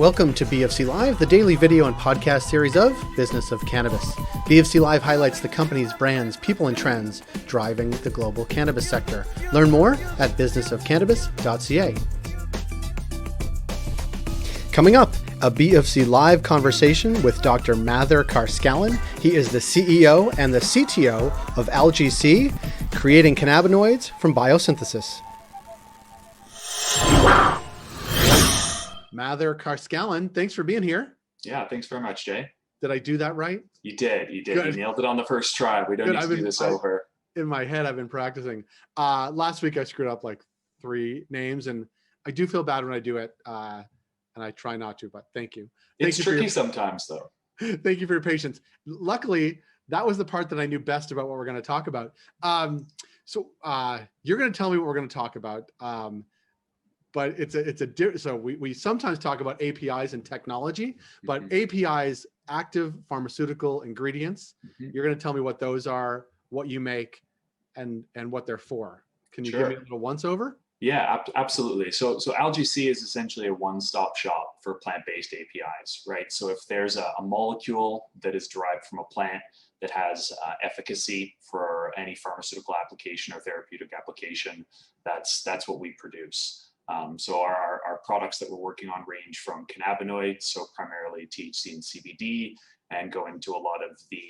Welcome to BofC Live, the daily video and podcast series of Business of Cannabis. BofC Live highlights the company's brands, people, and trends driving the global cannabis sector. Learn more at businessofcannabis.ca. Coming up, a BofC Live conversation with Dr. Mather Carscallen. He is the CEO and the CTO of Algae-C, creating cannabinoids from biosynthesis. Mather Carscallen, thanks for being here. Yeah, thanks very much, Jay. Did I do that right? You did. Good. You nailed it on the first try. We don't Good. need to do this over. In my head, I've been practicing. Last week, I screwed up like 3 names, and I do feel bad when I do it, and I try not to, but thank you. It's tricky sometimes, though. Thank you for your patience. Luckily, that was the part that I knew best about what we're going to talk about. So you're going to tell me what we're going to talk about. But so we sometimes talk about APIs and technology, but APIs, active pharmaceutical ingredients, you're going to tell me what those are, what you make, and what they're for. Can you give me a little once over? Yeah, absolutely. So Algae-C is essentially a one-stop shop for plant-based APIs, right? So if there's a molecule that is derived from a plant that has efficacy for any pharmaceutical application or therapeutic application, that's what we produce. So our products that we're working on range from cannabinoids, so primarily THC and CBD, and go into a lot of the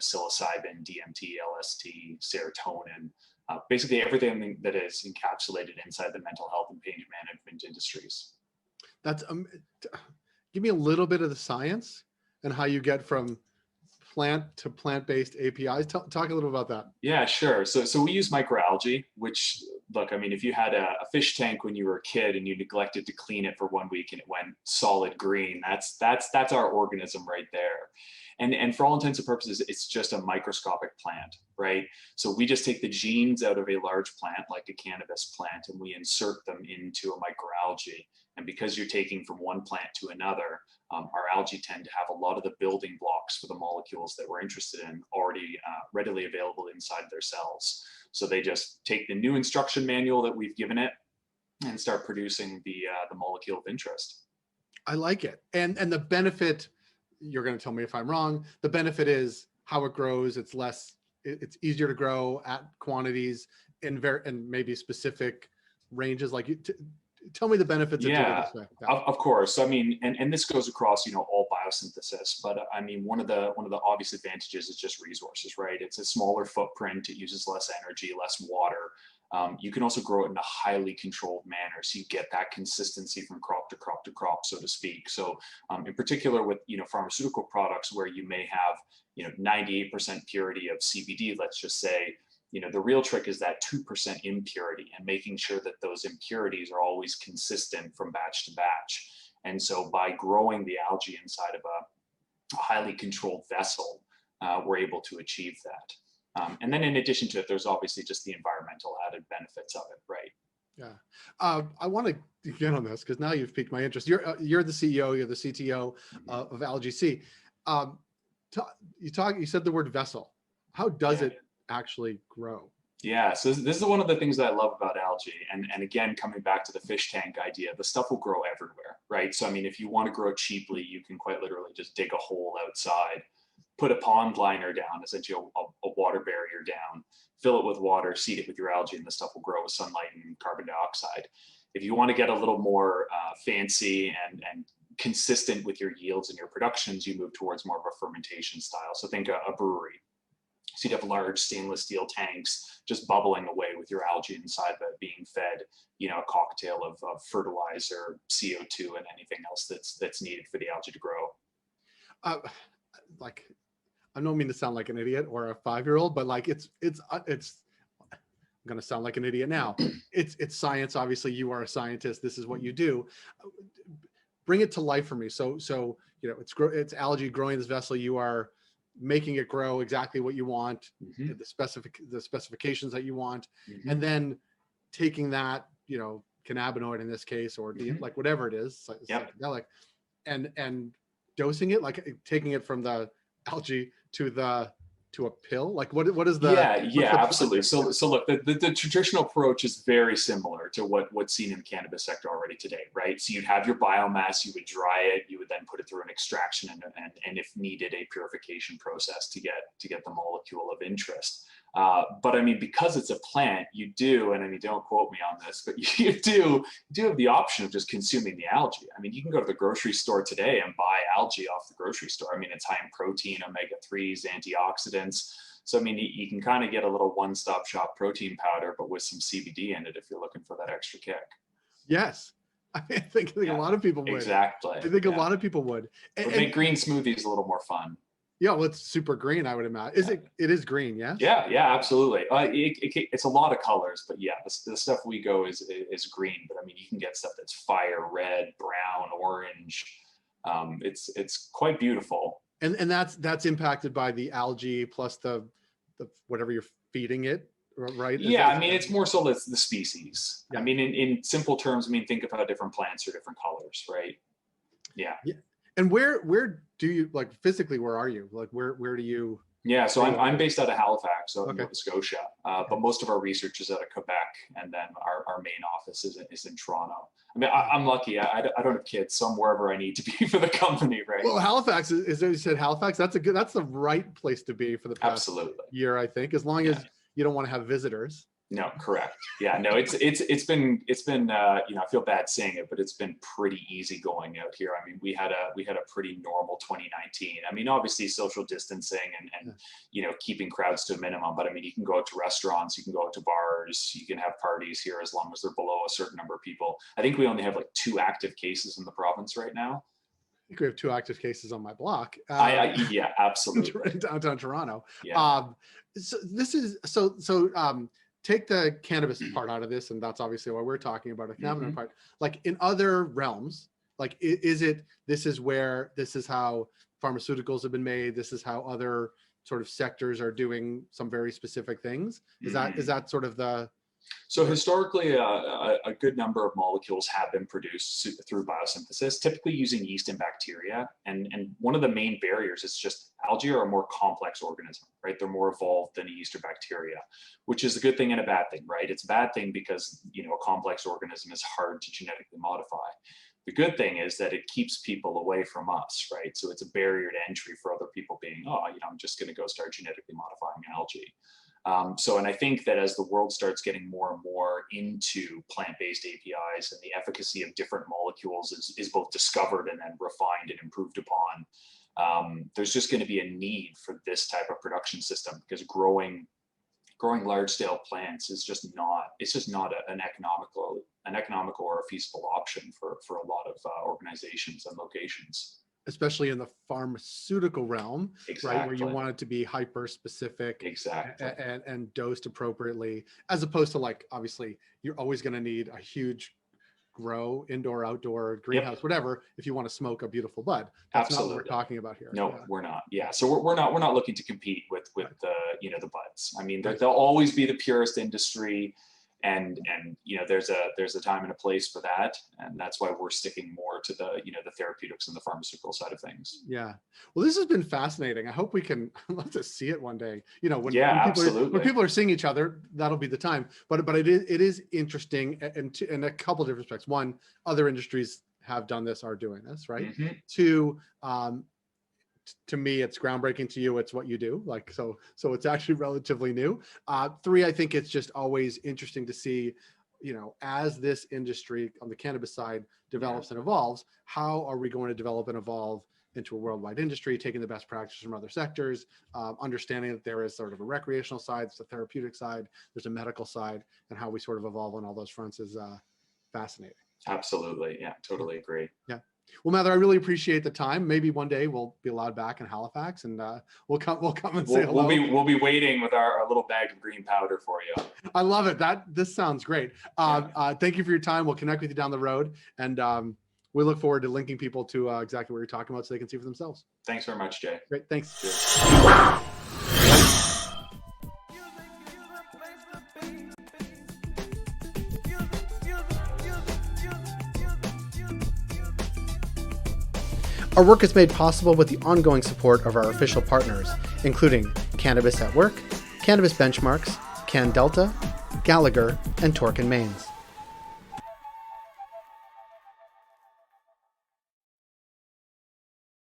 psilocybin, DMT, LST, serotonin, basically everything that is encapsulated inside the mental health and pain management industries. That's give me a little bit of the science and how you get from plant to plant-based APIs. Talk a little about that. Yeah, sure. So we use microalgae, which, look, I mean, if you had a fish tank when you were a kid and you neglected to clean it for 1 week and it went solid green, that's our organism right there. And for all intents and purposes, it's just a microscopic plant, right? So we just take the genes out of a large plant, like a cannabis plant, and we insert them into a microalgae. And because you're taking from one plant to another, our algae tend to have a lot of the building blocks for the molecules that we're interested in already readily available inside their cells. So they just take the new instruction manual that we've given it and start producing the molecule of interest. I like it. And the benefit, you're going to tell me if I'm wrong, the benefit is how it grows. It's easier to grow at quantities in maybe specific ranges. Like tell me the benefits. Yeah, of course. I mean, and this goes across, all biosynthesis, but I mean, one of the obvious advantages is just resources, right? It's a smaller footprint. It uses less energy, less water. You can also grow it in a highly controlled manner. So you get that consistency from crop to crop to crop, so to speak. So in particular with, pharmaceutical products where you may have, 98% purity of CBD, let's just say, the real trick is that 2% impurity and making sure that those impurities are always consistent from batch to batch. And so by growing the algae inside of a highly controlled vessel, we're able to achieve that. And then in addition to it, there's obviously just the environmental added benefits of it, right? Yeah. I want to get on this because now you've piqued my interest. You're the CEO, you're the CTO of Algae-C. You said the word vessel. How does it actually grow? Yeah, so this is one of the things that I love about algae. And again, coming back to the fish tank idea, the stuff will grow everywhere, right? So, I mean, if you want to grow it cheaply, you can quite literally just dig a hole outside, put a pond liner down, essentially a water barrier down, fill it with water, seed it with your algae, and the stuff will grow with sunlight and carbon dioxide. If you want to get a little more fancy and consistent with your yields and your productions, you move towards more of a fermentation style. So think a brewery. So you'd have large stainless steel tanks just bubbling away with your algae inside of it, being fed, a cocktail of fertilizer, CO2, and anything else that's needed for the algae to grow. I don't mean to sound like an idiot or a 5-year-old, but I'm going to sound like an idiot now. It's science. Obviously, you are a scientist. This is what you do. Bring it to life for me. So it's algae growing this vessel. You are making it grow exactly what you want, the specifications that you want, and then taking that, cannabinoid in this case, or like whatever it is, psychedelic, and dosing it, like taking it from the algae to the to a pill? Like what is the? Yeah, absolutely. So look, the traditional approach is very similar to what's seen in the cannabis sector already today, right? So you'd have your biomass, you would dry it, you would then put it through an extraction and if needed, a purification process to get the molecule of interest. But I mean, because it's a plant, you do, and I mean, don't quote me on this, but you do have the option of just consuming the algae. I mean, you can go to the grocery store today and buy algae off the grocery store. I mean, it's high in protein, omega-3s, antioxidants. So, I mean, you can kind of get a little one-stop shop protein powder, but with some CBD in it if you're looking for that extra kick. Yes. I think a lot of people would. Exactly. I think a lot of people would. And make green smoothies a little more fun. Yeah, well, it's super green, I would imagine. It is green, yeah? Yeah, absolutely. It's a lot of colors, but yeah, the stuff we go is green. But I mean, you can get stuff that's fire red, brown, orange. It's quite beautiful. And that's impacted by the algae plus the whatever you're feeding it, right? Yeah, I mean, it's more so the species. Yeah. I mean, in simple terms, I mean, think of how different plants are different colors, right? Yeah. And where do you, like, physically, where are you? Like, where do you? Yeah, so I'm based out of Halifax, so in Okay. Nova Scotia, but most of our research is out of Quebec, and then our main office is in Toronto. I mean, I'm lucky. I don't have kids, so I'm wherever I need to be for the company, right? Well, Halifax is you said Halifax. That's the right place to be for the past Absolutely. year, I think, as long as you don't want to have visitors. No, correct. Yeah, no, it's been I feel bad saying it, but it's been pretty easy going out here. I mean, we had a pretty normal 2019. I mean, obviously social distancing and keeping crowds to a minimum, but I mean, you can go out to restaurants, you can go out to bars, you can have parties here as long as they're below a certain number of people. I think we only have like 2 active cases in the province right now. I think we have 2 active cases on my block. Yeah, absolutely. In downtown Toronto. Yeah. So this is take the cannabis part out of this, and that's obviously why we're talking about the cannabinoid part. Like in other realms, like this is how pharmaceuticals have been made. This is how other sort of sectors are doing some very specific things. Is that sort of the? So historically, a good number of molecules have been produced through biosynthesis, typically using yeast and bacteria. And one of the main barriers is just algae are a more complex organism, right? They're more evolved than a yeast or bacteria, which is a good thing and a bad thing, right? It's a bad thing because, a complex organism is hard to genetically modify. The good thing is that it keeps people away from us, right? So it's a barrier to entry for other people being, I'm just going to go start genetically modifying algae. And I think that as the world starts getting more and more into plant-based APIs and the efficacy of different molecules is both discovered and then refined and improved upon, there's just going to be a need for this type of production system because growing large-scale plants is just not an economical or a feasible option for a lot of organizations and locations. Especially in the pharmaceutical realm, Exactly. Right, where you want it to be hyper specific, exactly, and dosed appropriately, as opposed to like obviously you're always going to need a huge grow, indoor, outdoor, greenhouse, whatever, if you want to smoke a beautiful bud. That's Absolutely. not what we're talking about here. No, we're not. Yeah, so we're not looking to compete with the buds. I mean, there'll always be the purist industry. And there's a time and a place for that, and that's why we're sticking more to the therapeutics and the pharmaceutical side of things. Yeah, well, this has been fascinating. I hope we can. I'd love to see it one day. When people are seeing each other, that'll be the time. But it is interesting, and in a couple of different aspects. One, other industries have done this, are doing this, right? Mm-hmm. Two, to me, it's groundbreaking. To you, it's what you do. Like, so it's actually relatively new. 3, I think it's just always interesting to see, as this industry on the cannabis side develops and evolves, how are we going to develop and evolve into a worldwide industry, taking the best practices from other sectors, understanding that there is sort of a recreational side, there's a therapeutic side, there's a medical side, and how we sort of evolve on all those fronts is fascinating. Absolutely. Yeah, totally agree. Yeah. Well, Mather, I really appreciate the time. Maybe one day we'll be allowed back in Halifax, and we'll come and say hello. We'll be waiting with our little bag of green powder for you. I love it. This sounds great. Thank you for your time. We'll connect with you down the road, and we look forward to linking people to exactly what you're talking about so they can see for themselves. Thanks very much, Jay. Great. Thanks. Cheers. Our work is made possible with the ongoing support of our official partners, including Cannabis at Work, Cannabis Benchmarks, Can Delta, Gallagher, and Torque and Mains.